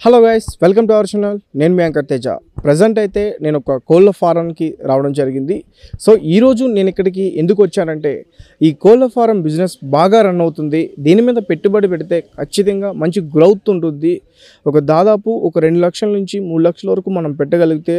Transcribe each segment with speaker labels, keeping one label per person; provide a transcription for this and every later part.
Speaker 1: Hello guys, welcome to our channel. నేను మీ anchor Teja. Present అయితే నేను ఒక కోళ్ళ ఫారంకి రావడం జరిగింది. సో ఈరోజు నేను ఇక్కడికి ఎందుకు వచ్చానంటే, ఈ కోళ్ళ ఫారం బిజినెస్ బాగా రన్ అవుతుంది. దీని మీద పెట్టుబడి పెడితే ఖచ్చితంగా మంచి గ్రోత్ ఉంటుంది. దాదాపు ఒక 2 లక్షల నుంచి 3 లక్షల వరకు మనం పెట్టగలిగితే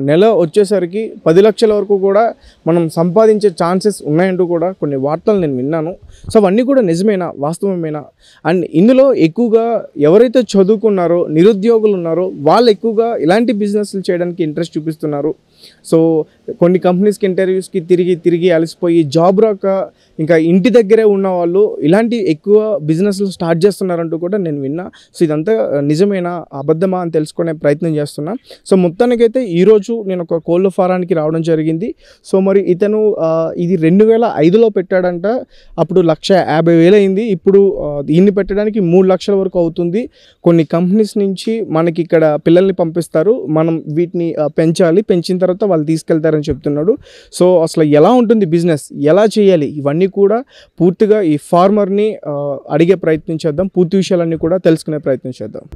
Speaker 1: నెల వచ్చేసరికి 10 లక్షల వరకు కూడా మనం సంపాదించే ఛాన్సెస్ ఉన్నాయంటూ కూడా కొన్ని వార్తలు నేను విన్నాను. సో అవన్నీ కూడా నిజమేనా, వాస్తవమేనా? అండ్ ఇందులో ఎక్కువగా ఎవరైతే చదువుకున్నారో, నిరుద్యోగులు ఉన్నారో వాళ్ళు ఎక్కువగా ఇలాంటి బిజినెస్లు చేయడానికి ఇంట్రెస్ట్ చూపిస్తున్నారు. సో కొన్ని కంపెనీస్కి ఇంటర్వ్యూస్కి తిరిగి అలసిపోయి జాబ్ రాక ఇంకా ఇంటి దగ్గరే ఉన్న వాళ్ళు ఇలాంటి ఎక్కువ బిజినెస్లు స్టార్ట్ చేస్తున్నారంటూ కూడా నేను విన్నా. సో ఇదంతా నిజమేనా, అబద్ధమా అని తెలుసుకునే ప్రయత్నం చేస్తున్నా. సో మొత్తానికైతే ఈరోజు నేను ఒక కోళ్ళ ఫారానికి రావడం జరిగింది. సో మరి ఇతను ఇది 2005లో పెట్టాడంట. అప్పుడు 1,50,000 అయింది. ఇప్పుడు దీన్ని పెట్టడానికి 3 లక్షల వరకు అవుతుంది. కొన్ని కంపెనీస్ నుంచి మనకి ఇక్కడ పిల్లల్ని పంపిస్తారు, మనం వీటిని పెంచాలి, పెంచిన తర్వాత వాళ్ళు తీసుకెళ్తారని చెప్తున్నాడు. సో అసలు ఎలా ఉంటుంది బిజినెస్, ఎలా చేయాలి, ఇవన్నీ కూడా పూర్తిగా ఈ ఫార్మర్ని అడిగే ప్రయత్నం చేద్దాం. పూర్తి విషయాలన్నీ కూడా తెలుసుకునే ప్రయత్నం చేద్దాం.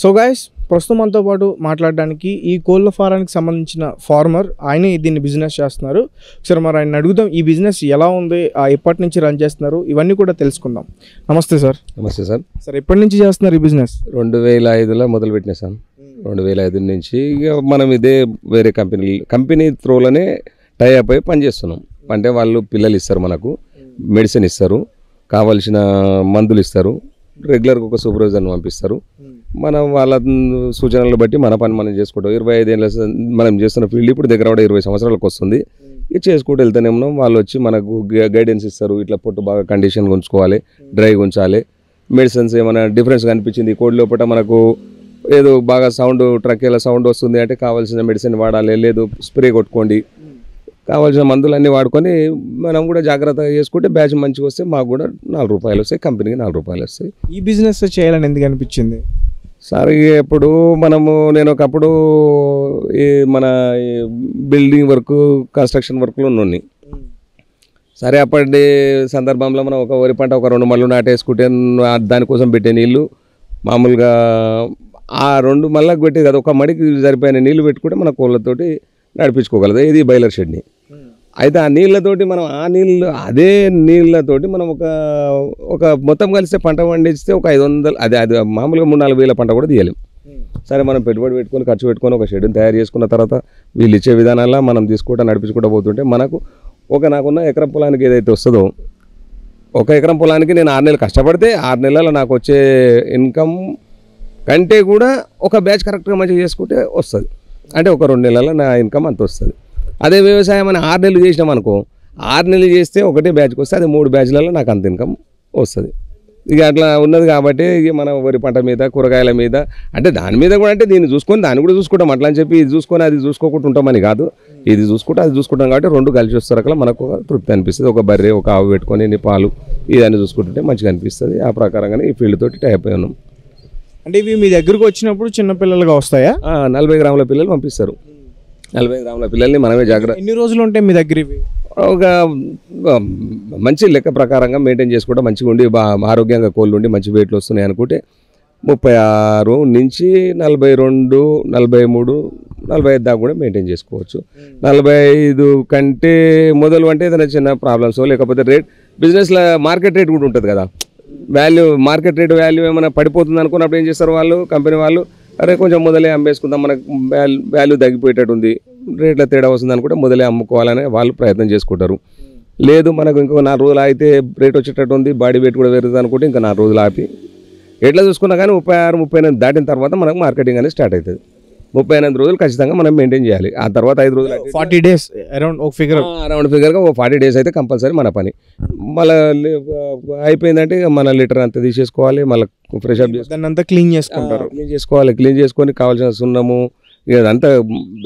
Speaker 1: సో గైస్, ప్రస్తుతం మనతో పాటు మాట్లాడడానికి ఈ కోళ్ళ ఫారానికి సంబంధించిన ఫార్మర్, ఆయనే దీన్ని బిజినెస్ చేస్తున్నారు. సరే, మరి ఆయన అడుగుదాం ఈ బిజినెస్ ఎలా ఉంది, ఎప్పటి నుంచి రన్ చేస్తున్నారు, ఇవన్నీ కూడా తెలుసుకుందాం. నమస్తే సార్.
Speaker 2: నమస్తే సార్.
Speaker 1: సార్, ఎప్పటి నుంచి చేస్తున్నారు ఈ బిజినెస్?
Speaker 2: 2005లో మొదలు పెట్టినా సార్. 2005 నుంచి ఇక మనం ఇదే వేరే కంపెనీ త్రోలోనే టైఅప్ అయి పనిచేస్తున్నాం. అంటే వాళ్ళు పిల్లలు ఇస్తారు, మనకు మెడిసిన్ ఇస్తారు, కావాల్సిన మందులు ఇస్తారు, రెగ్యులర్గా ఒక సూపర్వైజర్ని పంపిస్తారు. మనం వాళ్ళ సూచనలు బట్టి మన పని మనం చేసుకుంటాం. 25 ఏళ్ళ మనం చేస్తున్న ఫీల్డ్ ఇప్పుడు దగ్గర 20 సంవత్సరాలకు వస్తుంది. ఇది చేసుకుంటూ వెళ్తూనే ఉన్నాం. వాళ్ళు వచ్చి మనకు గైడెన్స్ ఇస్తారు. ఇట్లా పొట్టు బాగా కండిషన్గా ఉంచుకోవాలి, డ్రైగా ఉంచాలి, మెడిసిన్స్ ఏమైనా డిఫరెన్స్ కనిపించింది కోడి లోపల మనకు ఏదో బాగా ట్రక్కేలా సౌండ్ వస్తుంది అంటే కావాల్సిన మెడిసిన్ వాడాలి, లేదు స్ప్రే కొట్టుకోండి, కావాల్సిన మందులన్నీ వాడుకొని మనం కూడా జాగ్రత్తగా చేసుకుంటే బ్యాచ్ మంచిగా వస్తే మాకు కూడా ₹4 వస్తాయి, కంపెనీకి ₹4 వస్తాయి.
Speaker 1: ఈ బిజినెస్ చేయాలని ఎందుకు అనిపించింది
Speaker 2: సార్? ఇప్పుడు నేను ఒకప్పుడు ఈ మన బిల్డింగ్ వర్క్, కన్స్ట్రక్షన్ వర్క్లో ఉన్నాయి. సరే, అప్పటి సందర్భంలో మనం ఒక వరి పంట ఒక 2 మళ్ళు నాటేసుకుంటే దానికోసం పెట్టే నీళ్ళు మామూలుగా ఆ 2 మళ్ళకు పెట్టేది కదా, ఒక మడికి సరిపోయిన నీళ్ళు పెట్టుకుంటే మన కోళ్ళతోటి నడిపించుకోగలదు ఇది బాయిలర్ షెడ్ని. అయితే ఆ నీళ్ళతోటి మనం అదే నీళ్ళతోటి మనం ఒక మొత్తం కలిస్తే పంట పండిస్తే ఒక 500, అది మామూలుగా 3-4 వేల పంట కూడా తీయలేం. సరే, మనం పెట్టుబడి పెట్టుకొని ఖర్చు పెట్టుకొని ఒక షెడ్ని తయారు చేసుకున్న తర్వాత వీళ్ళు ఇచ్చే విధానాల్లో మనం తీసుకుంటా నడిపించుకుంటూ పోతుంటే మనకు నాకున్న ఎకరం పొలానికి ఏదైతే వస్తుందో, ఒక ఎకరం పొలానికి నేను 6 నెలలు కష్టపడితే 6 నెలల నాకు వచ్చే ఇన్కమ్ కంటే కూడా ఒక బ్యాచ్ కరెక్ట్గా మంచిగా చేసుకుంటే వస్తుంది. అంటే ఒక 2 నెలల నా ఇన్కమ్ అంత వస్తుంది. అదే వ్యవసాయం అని 6 నెలలు చేసినాం అనుకో, 6 నెలలు చేస్తే ఒకటే బ్యాచ్కి వస్తే అది 3 బ్యాచ్లలో నాకు అంత ఇన్కమ్ వస్తుంది. ఇక అట్లా ఉన్నది కాబట్టి ఇక మనం వరి పంట మీద, కూరగాయల మీద, అంటే దాని మీద కూడా అంటే దీన్ని చూసుకొని దాన్ని కూడా చూసుకుంటాం. అట్లా అని చెప్పి ఇది చూసుకొని అది చూసుకోకుండా ఉంటామని కాదు. ఇది చూసుకుంటే అది చూసుకుంటాం కాబట్టి 2 కలిసి వస్తారు. అక్కడ మనకు తృప్తి అనిపిస్తుంది. ఒక బర్రె, ఒక ఆవు పెట్టుకొని పాలు ఇదన్నీ చూసుకుంటుంటే మంచిగా అనిపిస్తుంది. ఆ ప్రకారంగానే ఈ ఫీల్డ్ తోటి టైప్ అయి ఉన్నాం.
Speaker 1: అంటే ఇవి మీ దగ్గరకు వచ్చినప్పుడు చిన్న పిల్లలుగా వస్తాయా?
Speaker 2: 40 గ్రాముల పిల్లలు పంపిస్తారు. 40 గ్రాముల పిల్లల్ని మనమే జాగ్రత్త.
Speaker 1: ఎన్ని రోజులు ఉంటాయి మీ దగ్గర ఇవి?
Speaker 2: ఒక మంచి లెక్క ప్రకారంగా మెయింటైన్ చేసుకుంటే మంచిగా ఉండి ఆరోగ్యంగా కోళ్ళు ఉండి మంచి వెయిట్లు వస్తున్నాయి అనుకుంటే 36 నుంచి 42, 43, 45 దాకా కూడా మెయింటైన్ చేసుకోవచ్చు. 45 కంటే మొదలు అంటే ఏదైనా చిన్న ప్రాబ్లమ్స్ లేకపోతే బిజినెస్లో మార్కెట్ రేట్ కూడా ఉంటుంది కదా, మార్కెట్ రేట్ వాల్యూ ఏమైనా పడిపోతుంది అనుకున్నప్పుడు ఏం చేస్తారు వాళ్ళు, కంపెనీ వాళ్ళు, అరే కొంచెం మొదలే అమ్మేసుకుందాం, మనకు వాల్యూ తగ్గిపోయేటట్టు ఉంది, రేట్ల తేడా వస్తుంది అనుకుంటే మొదలే అమ్ముకోవాలని వాళ్ళు ప్రయత్నం చేసుకుంటారు. లేదు మనకు ఇంకో 4 రోజులు అయితే రేట్ వచ్చేటట్టు ఉంది, బాడీ వెయిట్ కూడా పెరుగుతుంది అనుకుంటే ఇంకా 4 రోజులు ఆపి ఎట్లా చూసుకున్నా కానీ 36, 38 దాటిన తర్వాత మనకు మార్కెటింగ్ అనేది స్టార్ట్ అవుతుంది. 38 రోజులు ఖచ్చితంగా మనం మెయింటైన్ చేయాలి. ఆ తర్వాత 5 రోజులు
Speaker 1: 40 days అరౌండ్ ఒక ఫిగర్,
Speaker 2: అరౌండ్ ఫిగర్గా 40 days అయితే కంపల్సరీ మన పని. మళ్ళీ అయిపోయిందంటే ఇక మన లీటర్ అంతా తీసేసుకోవాలి, మళ్ళీ ఫ్రెష్ అప్
Speaker 1: దాన్ని అంతా క్లీన్ చేసుకుంటారు.
Speaker 2: క్లీన్ చేసుకోవాలి. క్లీన్ చేసుకొని కావాల్సిన సున్నము ఇదంతా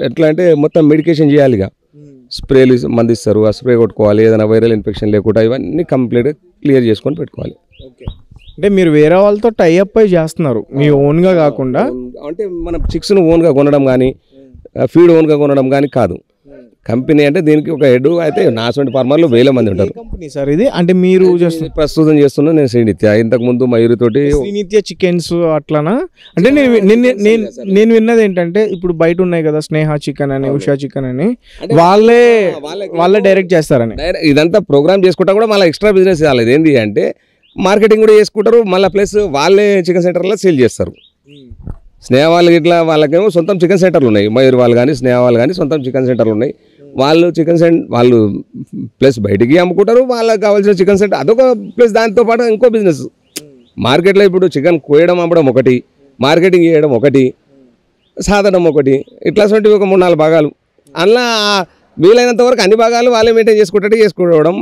Speaker 2: ఎట్లా అంటే మొత్తం మెడికేషన్ చేయాలి. ఇక స్ప్రేలు మందిస్తారు, ఆ స్ప్రే కొట్టుకోవాలి. ఏదైనా వైరల్ ఇన్ఫెక్షన్ లేకుండా ఇవన్నీ కంప్లీట్గా క్లియర్ చేసుకొని పెట్టుకోవాలి.
Speaker 1: అంటే మీరు వేరే వాళ్ళతో టైఅప్ అయి చేస్తున్నారు, మీ ఓన్గా కాకుండా.
Speaker 2: అంటే మనం చిక్స్ను ఓన్గా కొనడం కానీ ఫీడ్ ఓన్గా కొనడం కానీ కాదు. కంపెనీ అంటే దీనికి ఒక హెడ్ అయితే నాసోంటి ఫార్మర్లు 1000 మంది ఉంటారు.
Speaker 1: కంపెనీ సార్ ఇది? అంటే మీరు
Speaker 2: ప్రస్తుతం చేస్తున్నా నేను శ్రీనిత్య, ఇంతకు ముందు మయూరితోటి
Speaker 1: శ్రీనిత్య చికెన్స్ అట్లానా? అంటే నేను విన్నది ఏంటంటే ఇప్పుడు బయట ఉన్నాయి కదా స్నేహ చికెన్ అని, ఉషా చికెన్ అని, వాళ్ళే డైరెక్ట్ చేస్తారని.
Speaker 2: ఇదంతా ప్రోగ్రామ్ చేసుకుంటా కూడా మళ్ళీ ఎక్స్ట్రా బిజినెస్ కాలేదు. ఏంటి అంటే మార్కెటింగ్ కూడా చేసుకుంటారు, మళ్ళీ ప్లస్ వాళ్ళే చికెన్ సెంటర్లో సేల్ చేస్తారు. స్నేహ వాళ్ళకి ఇట్లా వాళ్ళకేమో సొంతం చికెన్ సెంటర్లు ఉన్నాయి. మయూర్ వాళ్ళు కానీ స్నేహ వాళ్ళు కానీ సొంతం చికెన్ సెంటర్లు ఉన్నాయి. వాళ్ళు వాళ్ళు ప్లస్ బయటికి అమ్ముకుంటారు, వాళ్ళకి కావాల్సిన చికెన్ సెంటర్ అదొక ప్లస్. దాంతోపాటు ఇంకో బిజినెస్ మార్కెట్లో ఇప్పుడు చికెన్ కోయడం అమ్మడం ఒకటి, మార్కెటింగ్ చేయడం ఒకటి, సాధనం ఒకటి, ఇట్లా ఒక 3-4 భాగాలు. అందులో వీలైనంత వరకు అన్ని భాగాలు వాళ్ళే మెయింటైన్ చేసుకోవడం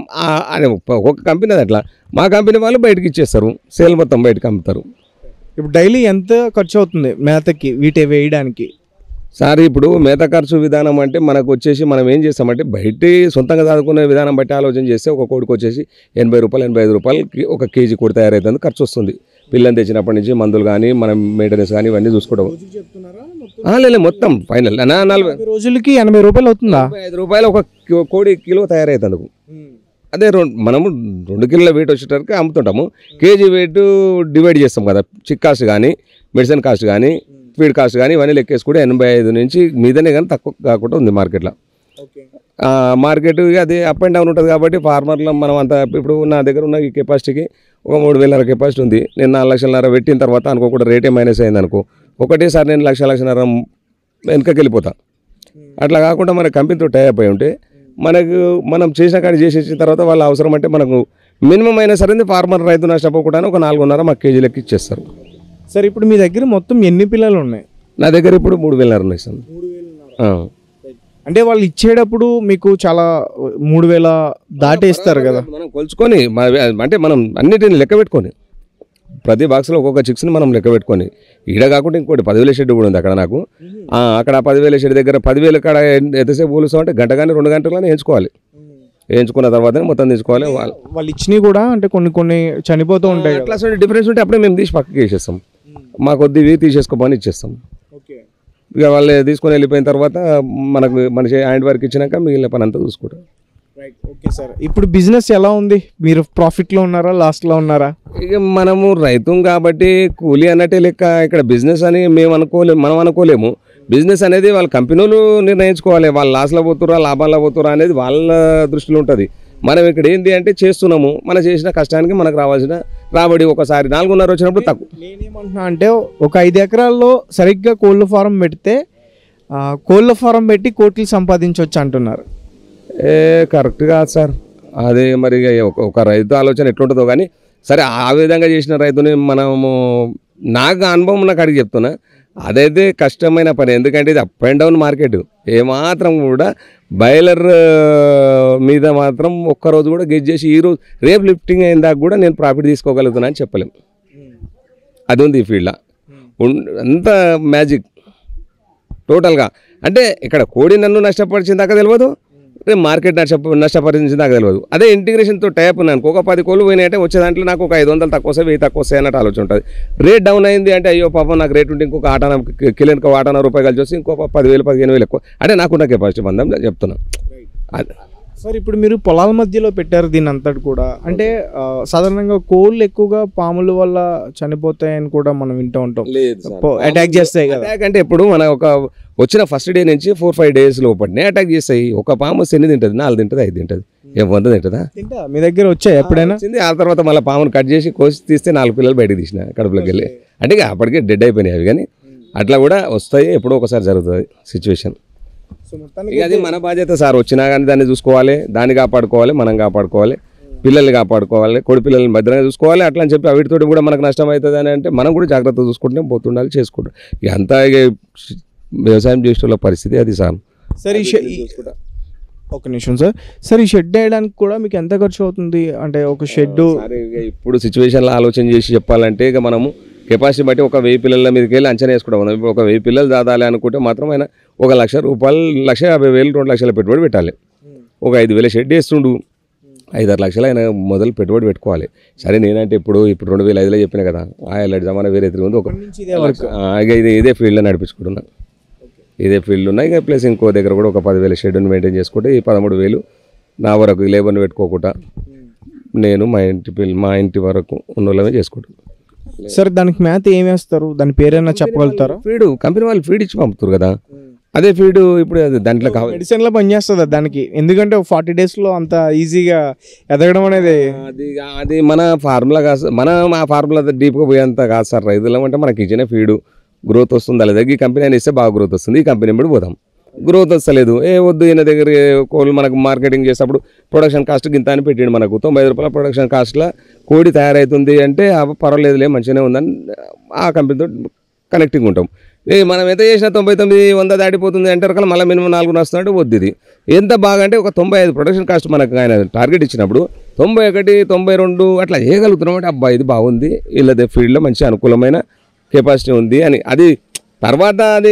Speaker 2: ఒక్కొక్క కంపెనీ అది అట్లా. మా కంపెనీ వాళ్ళు బయటకి ఇచ్చేస్తారు, సేల్ మొత్తం బయటకు అమ్ముతారు.
Speaker 1: ఇప్పుడు డైలీ ఎంత ఖర్చు అవుతుంది మేతకి వీటి వేయడానికి?
Speaker 2: సార్ ఇప్పుడు మేత ఖర్చు విధానం అంటే మనకు వచ్చేసి మనం ఏం చేస్తామంటే బయట సొంతంగా చదువుకునే విధానం బట్టి ఆలోచన చేస్తే ఒక కోడికి వచ్చేసి 80 రూపాయలు 85 రూపాయలకి ఒక కేజీ కోడి తయారైతుంది ఖర్చు వస్తుంది. పిల్లని తెచ్చినప్పటి నుంచి మందులు కానీ మనం మెయింటెనెన్స్ కానీ ఇవన్నీ చూసుకోవడం. లేదు మొత్తం ఫైనల్ 40
Speaker 1: రోజులకి 80 రూపాయలు అవుతుందా?
Speaker 2: 85 రూపాయలు ఒక కోడి కిలో తయారైతుంది. అదే మనము 2 కిలోల వెయిట్ వచ్చేటరికి అమ్ముతుంటాము. కేజీ వెయిట్ డివైడ్ చేస్తాం కదా, చిక్ కాస్ట్ కానీ మెడిసిన్ కాస్ట్ కానీ ఫీడ్ కాస్ట్ కానీ ఇవన్నీ లెక్కేసుకుంటే 85 నుంచి మీదనే కానీ తక్కువ కాకుండా ఉంది మార్కెట్లో. మార్కెట్ అదే అప్ అండ్ డౌన్ ఉంటుంది కాబట్టి ఫార్మర్లో మనం అంత ఇప్పుడు నా దగ్గర ఉన్న ఈ కెపాసిటీకి ఒక 3000 కెపాసిటీ ఉంది. నేను 4 లక్షలన్నర పెట్టిన తర్వాత అనుకోకుండా రేటే మైనస్ అయింది అనుకో, ఒకటేసారి నేను 1 లక్షన్నర వెనకకి వెళ్ళిపోతా. అట్లా కాకుండా మన కంపెనీతో టైఅప్ అయి ఉంటే మనకు మనం చేసిన కాడి చేసేసిన తర్వాత వాళ్ళ అవసరం అంటే మనకు మినిమం అయినా సరే ఫార్మర్ రైతు నష్టపోకుండా ఒక 4.5 మాకు కేజీ లెక్క ఇచ్చేస్తారు.
Speaker 1: సార్ ఇప్పుడు మీ దగ్గర మొత్తం ఎన్ని పిల్లలు ఉన్నాయి?
Speaker 2: నా దగ్గర ఇప్పుడు 3000 ఉన్నాయి సార్.
Speaker 1: అంటే వాళ్ళు ఇచ్చేటప్పుడు మీకు చాలా 3000 దాటేస్తారు కదా,
Speaker 2: మనం కొలుచుకొని అంటే మనం అన్నిటిని లెక్క పెట్టుకొని ప్రతి బాక్స్లో ఒక్కొక్క చిక్స్ని మనం లెక్క పెట్టుకొని ఈడ కాకుండా ఇంకోటి 10,000 షెడ్ కూడా ఉంది అక్కడ నాకు. అక్కడ 10,000 షెడ్ దగ్గర 10,000 కాడ ఎంతసేపు పోలుస్తాం అంటే గంట కానీ 2 గంటలని వేయించుకోవాలి. వేయించుకున్న తర్వాత మొత్తం తీసుకోవాలి.
Speaker 1: వాళ్ళు ఇచ్చినవి కూడా అంటే కొన్ని చనిపోతూ ఉంటాయి,
Speaker 2: అట్లా డిఫరెన్స్ ఉంటే అప్పుడే మేము తీసి పక్కకి వేసేస్తాం. మా కొద్దివి తీసేసుకోమని ఇచ్చేస్తాం. ఇక వాళ్ళు తీసుకొని వెళ్ళిపోయిన తర్వాత మనకు మనిషి హ్యాండ్ వర్క్ ఇచ్చినాక మిగిలిన పని అంతా చూసుకుంటాం.
Speaker 1: ఓకే సార్, ఇప్పుడు బిజినెస్ ఎలా ఉంది? మీరు ప్రాఫిట్లో ఉన్నారా లాస్ట్లో ఉన్నారా?
Speaker 2: ఇక మనము రైతుం కాబట్టి కూలీ అన్నట్టే లెక్క. ఇక్కడ బిజినెస్ అని మనం అనుకోలేము. బిజినెస్ అనేది వాళ్ళ కంపెనీలు నిర్ణయించుకోవాలి. వాళ్ళు లాస్లో పోతురా లాభాల్లో పోతురా అనేది వాళ్ళ దృష్టిలో ఉంటుంది. మనం ఇక్కడ ఏంటి అంటే చేస్తున్నాము, మనం చేసిన కష్టానికి మనకు రావాల్సిన రాబడి ఒకసారి 4.5 వచ్చినప్పుడు తక్కువ.
Speaker 1: నేనేమంటున్నా అంటే ఒక 5 ఎకరాల్లో సరిగ్గా కోళ్ళ ఫారం పెడితే కోళ్ళ ఫారం పెట్టి కోట్లు సంపాదించవచ్చు అంటున్నారు.
Speaker 2: కరెక్ట్ కాదు సార్. అదే మరి ఒక రైతు ఆలోచన ఎట్లుంటుందో కానీ సరే ఆ విధంగా చేసిన రైతుని మనము నాకు అనుభవం నాకు అడిగి చెప్తున్నా, అదైతే కష్టమైన పని. ఎందుకంటే ఇది అప్ అండ్ డౌన్ మార్కెట్. ఏమాత్రం కూడా బాయిలర్ మీద మాత్రం ఒక్కరోజు కూడా గెజ్ చేసి ఈరోజు రేపు లిఫ్టింగ్ అయిన దాకా కూడా నేను ప్రాఫిట్ తీసుకోగలుగుతున్నా అని చెప్పలేము. అది ఉంది ఈ ఫీల్డ్లో అంత మ్యాజిక్ టోటల్గా. అంటే ఇక్కడ కోడి నన్ను నష్టపరిచిన దాకా తెలియదు, రేపు మార్కెట్ నష్టపరిచిన దాకా తెలియదు. అదే ఇంటిగ్రేషన్తో టైప్ ఉన్నాను, ఒక 10 కోళ్ళు పోయినాయంటే వచ్చే దాంట్లో నాకు ఒక 500 తక్కువ వస్తాయి 1000 తక్కువ వస్తాయి అన్నట్టు ఆలోచన ఉంటుంది. రేట్ డౌన్ అయింది అంటే అయ్యో పాపం నాకు రేట్ ఉంటే ఇంకొక కిలోకి 1.5 రూపాయలు కలిసి వస్తే ఇంకొక 10,000 15,000 ఎక్కువ అంటే నాకున్న కెపాసిటీ మందం చెప్తున్నాను. అది
Speaker 1: సార్ ఇప్పుడు మీరు పొలాల మధ్యలో పెట్టారు దీని అంతటి కూడా. అంటే సాధారణంగా కోళ్ళు ఎక్కువగా పాముల వల్ల చనిపోతాయని కూడా మనం వింటూ ఉంటాం, అటాక్ చేస్తాయి కదా.
Speaker 2: అటాక్ అంటే ఇప్పుడు మన ఒక వచ్చిన ఫస్ట్ డే నుంచి 4-5 డేస్ లోపలనే అటాక్ చేస్తాయి. ఒక పాము శని తింటుంది, 4 తింటుంది, 5 తింటుంది, 100 తింటుందా?
Speaker 1: మీ దగ్గర వచ్చాయి ఎప్పుడైనా?
Speaker 2: ఆ తర్వాత మళ్ళీ పామును కట్ చేసి కోసి తీస్తే 4 పిల్లలు బయటకు తీసిన కడుపులోకి వెళ్ళి. అంటే అప్పటికే డెడ్ అయిపోయినాయి అవి. కానీ అట్లా కూడా వస్తాయి, ఎప్పుడో ఒకసారి జరుగుతుంది సిచ్యువేషన్.
Speaker 1: సో మొత్తానికి
Speaker 2: ఇక అది మన బాధ్యత సార్. వచ్చినా కానీ దాన్ని చూసుకోవాలి, దాన్ని కాపాడుకోవాలి, మనం కాపాడుకోవాలి, పిల్లల్ని కాపాడుకోవాలి, కొడి పిల్లల్ని భద్రంగా చూసుకోవాలి. అట్లా అని చెప్పి వీటితోటి కూడా మనకు నష్టం అవుతుంది అని అంటే మనం కూడా జాగ్రత్త చూసుకుంటే పోతుండాలి, చేసుకుంటాం. ఇక అంతా ఇక వ్యవసాయం చేసే పరిస్థితి అది సార్.
Speaker 1: సరే ఒక నిమిషం సార్. సార్ ఈ షెడ్ వేయడానికి కూడా మీకు ఎంత ఖర్చు అవుతుంది? అంటే ఒక షెడ్
Speaker 2: ఇప్పుడు సిచ్యువేషన్లో ఆలోచన చేసి చెప్పాలంటే ఇక మనము కెపాసిటీ బట్టి ఒక 1000 పిల్లల మీదకి వెళ్ళి అంచనా వేసుకుంటాం. ఇప్పుడు ఒక 1000 పిల్లలు దాదాలి అనుకుంటే మాత్రం ఆయన ఒక ₹1,00,000 1,50,000 2 లక్షల పెట్టుబడి పెట్టాలి. ఒక 5,000 షెడ్ వేస్తుండు, 5-6 లక్షలు ఆయన మొదలు పెట్టుబడి పెట్టుకోవాలి. సరే నేనంటే ఇప్పుడు 2005లో చెప్పిన కదా, ఆ జమానా వేరే తిరిగి ఒక ఇదే ఫీల్డ్లో నడిపించుకుంటున్నా. ఇదే ఫీల్డ్ ఉన్నాయి. ఇక ప్లస్ ఇంకో దగ్గర కూడా ఒక 10,000 షెడ్ని మెయింటైన్ చేసుకుంటే ఈ 13,000 నా వరకు లేబర్ని పెట్టుకోకుండా నేను మా ఇంటి వరకు ఉన్న వాళ్ళమే చేసుకుంటాను.
Speaker 1: సార్ దానికి మేత ఏం వేస్తారు? దాని పేరైనా చెప్పగలుగుతారా?
Speaker 2: ఫీడ్ కంపెనీ వాళ్ళు ఫీడ్ ఇచ్చి పంపుతారు కదా, అదే ఫీడ్ ఇప్పుడు దాంట్లో
Speaker 1: మెడిసిన్లో పనిచేస్తుంది దానికి. ఎందుకంటే 40 డేస్లో అంత ఈజీగా ఎదగడం అనేది
Speaker 2: అది మన ఫార్ములా కాదు. ఆ ఫార్ములా డీప్గా పోయేంత కాదు సార్. రైతులం అంటే మనకి ఇచ్చిన ఫీడు గ్రోత్ వస్తుంది. అలా దగ్గర ఈ కంపెనీ అని ఇస్తే బాగా గ్రోత్ వస్తుంది. ఈ కంపెనీ బట్టి పోతాం, గ్రోత్ వస్తలేదు, వద్దు ఈయన దగ్గర కోళ్ళు మనకు మార్కెటింగ్ చేసేటప్పుడు ప్రొడక్షన్ కాస్ట్ గింత అని పెట్టిండు. మనకు ₹95 ప్రొడక్షన్ కాస్ట్లో కోడి తయారవుతుంది అంటే పర్వాలేదులే మంచిగానే ఉందని ఆ కంపెనీతో కనెక్టింగ్ ఉంటాం. మనం ఎంత చేసినా 99-100 దాటిపోతుంది అంటే కల్లా మళ్ళీ మినిమం 4 వస్తున్నాడు. వద్దు ఇది ఎంత బాగా అంటే ఒక 95 ప్రొడక్షన్ కాస్ట్ మనకు ఆయన టార్గెట్ ఇచ్చినప్పుడు 91, 92 అట్లా చేయగలుగుతున్నాం అంటే అబ్బా ఇది బాగుంది, వీళ్ళదే ఫీల్డ్లో మంచి అనుకూలమైన కెపాసిటీ ఉంది అని. అది తర్వాత అది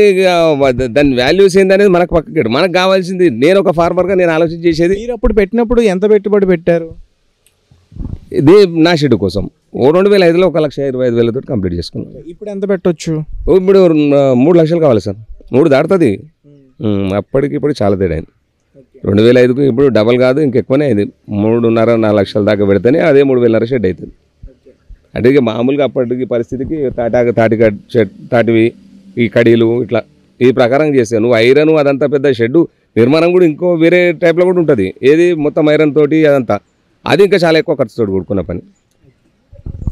Speaker 2: దాని వాల్యూస్ ఏందనేది మనకు పక్కకి. మనకు కావాల్సింది నేను ఒక ఫార్మర్గా నేను ఆలోచన చేసేది.
Speaker 1: మీరు అప్పుడు పెట్టినప్పుడు ఎంత పెట్టుబడి పెట్టారు?
Speaker 2: ఇది నా షెడ్ కోసం 2005లో 1,25,000 తోటి కంప్లీట్ చేసుకున్నాను.
Speaker 1: ఇప్పుడు ఎంత పెట్టొచ్చు?
Speaker 2: ఇప్పుడు 3 లక్షలు కావాలి సార్. 3 దాటుతుంది. అప్పటికి ఇప్పుడు చాలా తేడా అయింది. 2005కు ఇప్పుడు డబల్ కాదు ఇంకెక్కువనే అయింది. 3.5-4 లక్షల దాకా పెడితేనే అదే 3,500 షెడ్ అవుతుంది. అంటే ఇక మామూలుగా అప్పటికి పరిస్థితికి తాటివి ఈ కడీలు ఇట్లా ఈ ప్రకారం చేస్తాను. నువ్వు ఐరన్ అదంతా పెద్ద షెడ్ నిర్మాణం కూడా ఇంకో వేరే టైప్లో కూడా ఉంటుంది. ఏది మొత్తం ఐరన్ తోటి అదంతా అది ఇంకా చాలా ఎక్కువ ఖర్చుతో కూడుకున్న పని.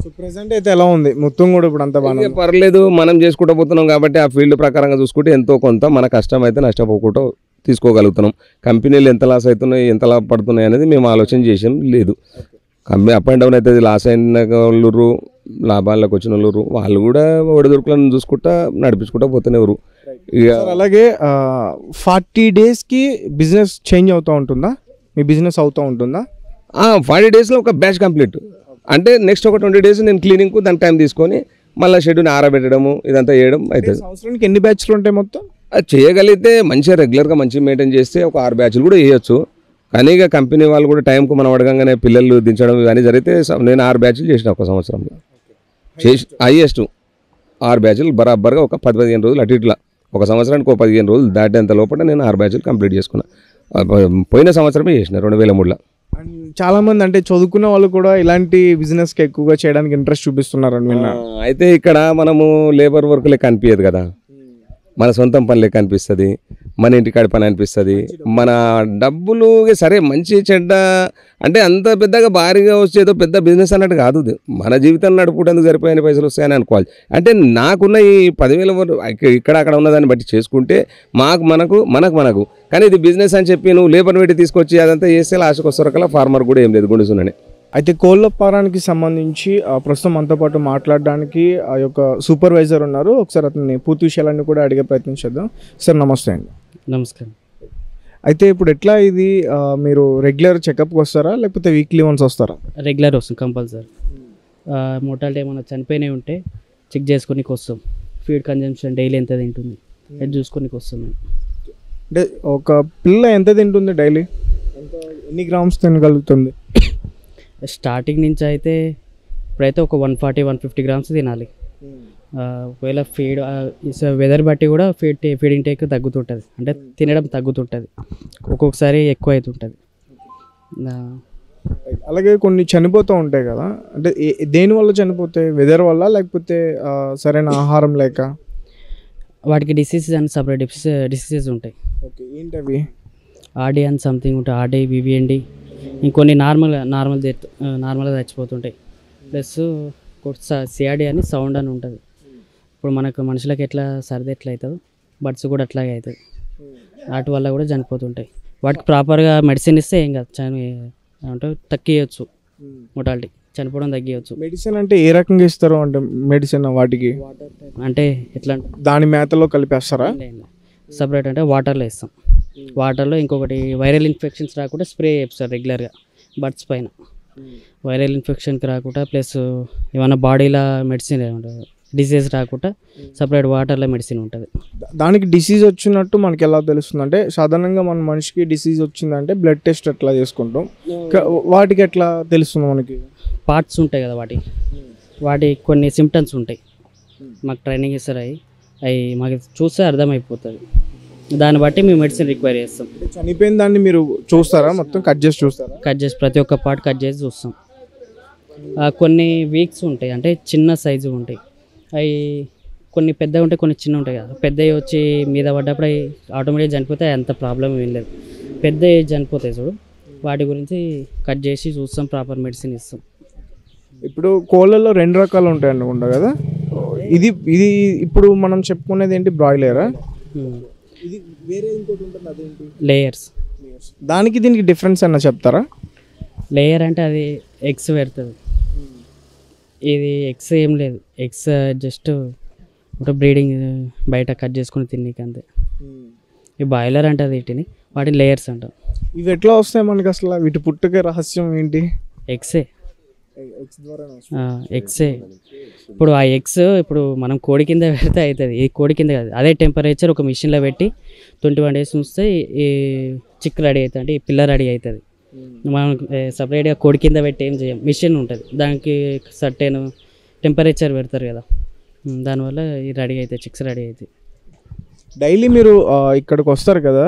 Speaker 1: సో ప్రెసెంట్ అయితే ఎలా ఉంది మొత్తం కూడా ఇప్పుడు అంతా బాగా
Speaker 2: పర్లేదు. మనం చేసుకుంటూ పోతున్నాం కాబట్టి ఆ ఫీల్డ్ ప్రకారంగా చూసుకుంటే ఎంతో కొంత మన కష్టం అయితే నష్టపోకుండా తీసుకోగలుగుతున్నాం. కంపెనీలు ఎంత లాస్ అవుతున్నాయి ఎంత లాభ పడుతున్నాయి అనేది మేము ఆలోచన చేసాం లేదు. కంపెనీ అప్ అండ్ డౌన్ అవుతుంది. లాస్ అయిన వాళ్ళు లాభాల్లోకి వచ్చిన వాళ్ళు కూడా ఒడిదుడుకులను చూసుకుంటా నడిపించుకుంటా పోతున్నారు.
Speaker 1: అలాగే 40 డేస్కి బిజినెస్ చేంజ్ అవుతూ ఉంటుందా? మీ బిజినెస్ అవుతూ ఉంటుందా?
Speaker 2: 40 డేస్లో ఒక బ్యాచ్ కంప్లీట్ అంటే నెక్స్ట్ ఒక 20 డేస్ నేను క్లీనింగ్కు దాని టైం తీసుకొని మళ్ళీ షెడ్యూల్ని ఆరబెట్టడము ఇదంతా చేయడం అవుతుంది.
Speaker 1: సంవత్సరానికి ఎన్ని బ్యాచ్లు ఉంటాయి మొత్తం?
Speaker 2: అది చేయగలిగితే మంచిగా రెగ్యులర్గా మంచిగా మెయింటైన్ చేస్తే ఒక 6 బ్యాచ్లు కూడా వేయచ్చు. కానీ ఇక కంపెనీ వాళ్ళు కూడా టైంకు మనం అడగంగానే పిల్లలు దించడం ఇవన్నీ జరిగితే నేను 6 బ్యాచ్లు చేసిన ఒక సంవత్సరంలో చేసి హైయెస్ట్ 6 బ్యాచ్లు బరాబర్గా ఒక 10-15 రోజులు అటు ఇట్లా ఒక సంవత్సరానికి ఒక 15 రోజులు దాటేంత లోపల నేను 6 బ్యాచ్లు కంప్లీట్ చేసుకున్నా. పోయిన సంవత్సరమే చేసిన 2003లో.
Speaker 1: చాలామంది అంటే చదువుకున్న వాళ్ళు కూడా ఇలాంటి బిజినెస్కి ఎక్కువగా చేయడానికి ఇంట్రెస్ట్ చూపిస్తున్నారని విన్నా.
Speaker 2: అయితే ఇక్కడ మనము లేబర్ వర్క్ లెక్క అనిపించదు కదా, మన సొంతం పని లెక్క అనిపిస్తుంది, మన ఇంటికాడి పని అనిపిస్తుంది. మన డబ్బులు సరే మంచి చెడ్డ అంటే అంత పెద్దగా భారీగా వచ్చేదో పెద్ద బిజినెస్ అన్నట్టు కాదు. మన జీవితాన్ని నడుపుకుంటేందుకు సరిపోయిన పైసలు వస్తాయని అనుకోవాలి. అంటే నాకున్న ఈ 10,000 ఇక్కడ అక్కడ ఉన్నదాన్ని బట్టి చేసుకుంటే మనకు కానీ ఇది బిజినెస్ అని చెప్పి నువ్వు లేబర్ పెట్టి తీసుకొచ్చి అదంతా చేస్తే లాస్ట్కి వస్తారు ఫార్మర్ కూడా ఏం లేదు గుండుసునని.
Speaker 1: అయితే కోళ్ళ ఫారానికి సంబంధించి ప్రస్తుతం మనతో పాటు మాట్లాడడానికి ఆ యొక్క సూపర్వైజర్ ఉన్నారు. ఒకసారి అతన్ని పూర్తి విషయాలన్నీ కూడా అడిగే ప్రయత్నం చేద్దాం. సార్ నమస్తే అండి.
Speaker 3: నమస్కారం.
Speaker 1: అయితే ఇప్పుడు ఎట్లా ఇది మీరు రెగ్యులర్ చెకప్కి వస్తారా లేకపోతే వీక్లీ వన్స్ వస్తారా?
Speaker 3: రెగ్యులర్ వస్తుంది కంపల్సరీ. మోటాలిటీ ఏమైనా చనిపోయినవి ఉంటే చెక్ చేసుకొని వస్తాం. ఫీడ్ కన్జంప్షన్ డైలీ ఎంత తింటుంది అది చూసుకొని వస్తాం.
Speaker 1: అంటే ఒక పిల్ల ఎంత తింటుంది డైలీ? ఎన్ని గ్రామ్స్ తినగలుగుతుంది?
Speaker 3: స్టార్టింగ్ నుంచి అయితే ఇప్పుడైతే ఒక 140-150 గ్రామ్స్ తినాలి. ఒకవేళ ఫీడ్ వెదర్ బట్టి కూడా ఫీడింగ్ టేక్ తగ్గుతుంటుంది, అంటే తినడం తగ్గుతుంటుంది, ఒక్కొక్కసారి ఎక్కువ అవుతుంటుంది.
Speaker 1: అలాగే కొన్ని చనిపోతూ ఉంటాయి కదా, అంటే దేనివల్ల చనిపోతాయి? వెదర్ వల్ల లేకపోతే సరైన ఆహారం లేక?
Speaker 3: వాటికి డిసీజెస్ అండ్ సపరేట్ డిసీజెస్ ఉంటాయి.
Speaker 1: ఓకే, ఏంటవి?
Speaker 3: ఆర్డీ అని సంథింగ్ ఉంటాయి, ఆర్డీ, వివిఎండి, ఇంకొన్ని నార్మల్గా చచ్చిపోతుంటాయి. ప్లస్ సిఆర్డీ అని సౌండ్ అని ఉంటుంది. ఇప్పుడు మనకు మనుషులకు ఎట్లా సర్ది ఎట్లా అవుతుందో బర్డ్స్ కూడా అట్లాగే అవుతుంది. వాటి వల్ల కూడా చనిపోతుంటాయి. వాటికి ప్రాపర్గా మెడిసిన్ ఇస్తే ఏం కాదు, అంటే తగ్గియచ్చు, మొటాలిటీ చనిపోవడం తగ్గియచ్చు.
Speaker 1: మెడిసిన్ అంటే ఏ రకంగా ఇస్తారు అంటే మెడిసిన్ వాటికి
Speaker 3: అంటే ఎట్లా
Speaker 1: దాని మేతలో కలిపేస్తారా?
Speaker 3: సపరేట్ అంటే వాటర్లో ఇస్తాం. వాటర్లో ఇంకొకటి వైరల్ ఇన్ఫెక్షన్స్ రాకుండా స్ప్రే చేస్తారు రెగ్యులర్గా బర్డ్స్ పైన. వైరల్ ఇన్ఫెక్షన్కి రాకుండా ప్లస్ ఏమైనా బాడీలో మెడిసిన్ ఏమంటారు డిసీజ్ రాకుండా సపరేట్ వాటర్లో మెడిసిన్ ఉంటుంది.
Speaker 1: దానికి డిసీజ్ వచ్చినట్టు మనకి ఎలా తెలుస్తుంది అంటే సాధారణంగా మన మనిషికి డిసీజ్ వచ్చిందంటే బ్లడ్ టెస్ట్ ఎట్లా చేసుకుంటాం, వాటికి ఎట్లా తెలుస్తుంది మనకి?
Speaker 3: పార్ట్స్ ఉంటాయి కదా వాటి కొన్ని సిమ్టమ్స్ ఉంటాయి, మాకు ట్రైనింగ్ ఇస్తారు. అవి మాకు చూస్తే అర్థమైపోతుంది, దాన్ని బట్టి మేము మెడిసిన్ రిక్వైర్ చేస్తాం.
Speaker 1: చనిపోయిన దాన్ని మీరు చూస్తారా, మొత్తం కట్ చేసి చూస్తారా?
Speaker 3: కట్ చేసి ప్రతి ఒక్క పార్ట్ కట్ చేసి చూస్తాం. కొన్ని వీక్స్ ఉంటాయి, అంటే చిన్న సైజు ఉంటాయి. అవి కొన్ని పెద్దగా ఉంటాయి, కొన్ని చిన్న ఉంటాయి కదా. పెద్దవి వచ్చి మీద పడ్డప్పుడు అవి ఆటోమేటిక్గా చనిపోతే అంత ప్రాబ్లం ఏం లేదు. పెద్దవి చనిపోతాయి చూడు, వాటి గురించి కట్ చేసి చూస్తాం, ప్రాపర్ మెడిసిన్ ఇస్తాం.
Speaker 1: ఇప్పుడు కోళ్ళల్లో 2 రకాలు ఉంటాయి అనుకుంటా కదా. ఇది ఇది ఇప్పుడు మనం చెప్పుకునేది ఏంటి, బ్రాయిలరా? ఇది వేరే ఇంకోటి ఉంటుంది, అదేంటి?
Speaker 3: లేయర్స్.
Speaker 1: దానికి దీనికి డిఫరెన్స్ అన్న చెప్తారా?
Speaker 3: లేయర్ అంటే అది ఎగ్స్ పెడుతుంది, ఇది ఎగ్స్ ఏం లేదు. ఎగ్స్ జస్ట్ ఒక బ్రీడింగ్ బయట కట్ చేసుకుని తినీకి అంతే. ఈ బాయిలర్ అంటే అది వీటిని, వాటిని లేయర్స్ అంటాం.
Speaker 1: ఇవి ఎట్లా వస్తాయి మనకి అసలు, వీటి పుట్టుక రహస్యం ఏంటి?
Speaker 3: ఎగ్సే. ఎగ్సే. ఇప్పుడు ఆ ఎగ్స్ ఇప్పుడు మనం కోడి కింద పెడితే అవుతుంది, ఈ కోడి కింద కాదు, అదే టెంపరేచర్ ఒక మిషన్లో పెట్టి 21 days ఉంచితే ఈ చిక్ రెడీ అవుతుంది, అంటే ఈ పిల్ల రెడీ అవుతుంది. మనం సపరేట్గా కోడి కింద పెట్టి ఏం చేయం, మిషన్ ఉంటుంది దానికి సర్టెన్ టెంపరేచర్ పెడతారు కదా, దానివల్ల ఈ రెడీ అవుతాయి, చిక్స్ రెడీ అవుతాయి.
Speaker 1: డైలీ మీరు ఇక్కడికి వస్తారు కదా,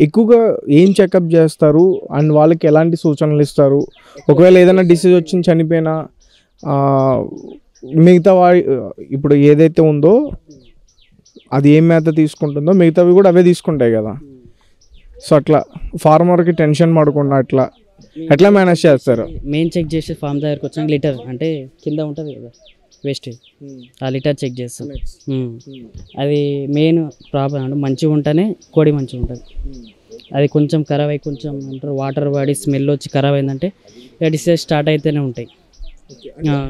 Speaker 1: ఎక్కువగా ఏం చెకప్ చేస్తారు అండ్ వాళ్ళకి ఎలాంటి సూచనలు ఇస్తారు? ఒకవేళ ఏదైనా డిసీజ్ వచ్చి చనిపోయినా మిగతా ఇప్పుడు ఏదైతే ఉందో అది ఏం మేత తీసుకుంటుందో మిగతావి కూడా అవే తీసుకుంటాయి కదా. సో అట్లా ఫార్మర్కి టెన్షన్ పడకుండా ఎట్లా మేనేజ్ చేస్తారు?
Speaker 3: మెయిన్ చెక్ చేసే ఫామ్ దగ్గరకు వచ్చాక లీటర్ అంటే కింద ఉంటుంది కదా వేస్టేజ్, ఆ లీటర్ చెక్ చేస్తాం. అది మెయిన్ ప్రాబ్లం అంటే మంచిగా ఉంటేనే కోడి మంచిగా ఉంటుంది. అది కొంచెం ఖరాబ్ అయ్యి కొంచెం అంటారు వాటర్ పడి స్మెల్ వచ్చి ఖరాబ్ అయిందంటే డిసీజ్ స్టార్ట్ అయితేనే ఉంటాయి.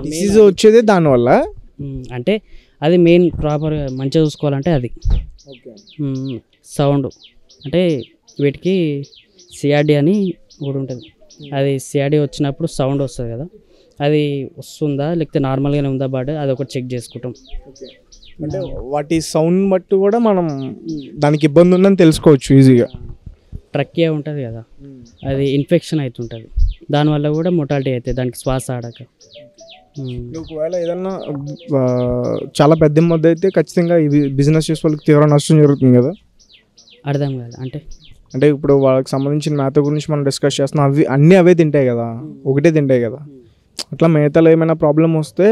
Speaker 1: డిసీజ్ వచ్చేది దానివల్ల,
Speaker 3: అంటే అది మెయిన్ ప్రాపర్గా మంచిగా చూసుకోవాలంటే అది. సౌండ్ అంటే వీటికి సిఆర్డి అని ఒకటి ఉంటుంది, అది సిఆర్డి వచ్చినప్పుడు సౌండ్ వస్తుంది కదా, అది వస్తుందా లేకపోతే నార్మల్గానే ఉందా బట్ అది ఒకటి చెక్ చేసుకుంటాం.
Speaker 1: అంటే వాటి సౌండ్ బట్టి కూడా మనం దానికి ఇబ్బంది ఉందని తెలుసుకోవచ్చు ఈజీగా.
Speaker 3: ట్రక్కియా ఉంటుంది కదా, అది ఇన్ఫెక్షన్ అవుతుంటుంది, దానివల్ల కూడా మొటాలిటీ అవుతుంది దానికి శ్వాస ఆడక.
Speaker 1: ఒకవేళ ఏదన్నా చాలా పెద్ద ఇబ్బంది అయితే ఖచ్చితంగా ఇవి బిజినెస్ చేసే వాళ్ళకి తీవ్ర నష్టం జరుగుతుంది కదా.
Speaker 3: అర్థం కాదు అంటే
Speaker 1: ఇప్పుడు వాళ్ళకి సంబంధించిన మేత గురించి మనం డిస్కస్ చేస్తున్నాం, అవి అన్నీ అవే తింటాయి కదా, ఒకటే తింటాయి కదా. అట్లా మేతలో ఏమైనా ప్రాబ్లం వస్తే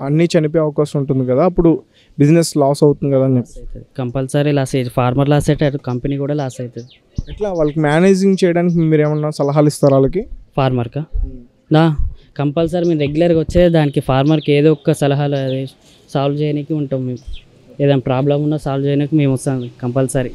Speaker 1: అన్నీ చనిపోయే అవకాశం ఉంటుంది కదా, అప్పుడు బిజినెస్ లాస్ అవుతుంది కదా అని చెప్పి.
Speaker 3: కంపల్సరీ లాస్ అయ్యేది, ఫార్మర్ లాస్ అయితే కంపెనీ కూడా లాస్ అవుతుంది.
Speaker 1: ఎట్లా వాళ్ళకి మేనేజింగ్ చేయడానికి మీరు ఏమన్నా సలహాలు ఇస్తారా వాళ్ళకి?
Speaker 3: ఫార్మర్కా కంపల్సరీ మేము రెగ్యులర్గా వచ్చేది దానికి ఫార్మర్కి ఏదో ఒక సలహాలు అది సాల్వ్ చేయడానికి ఉంటాం మేము. ఏదైనా ప్రాబ్లం ఉన్నా సాల్వ్ చేయడానికి మేము వస్తాం కంపల్సరీ.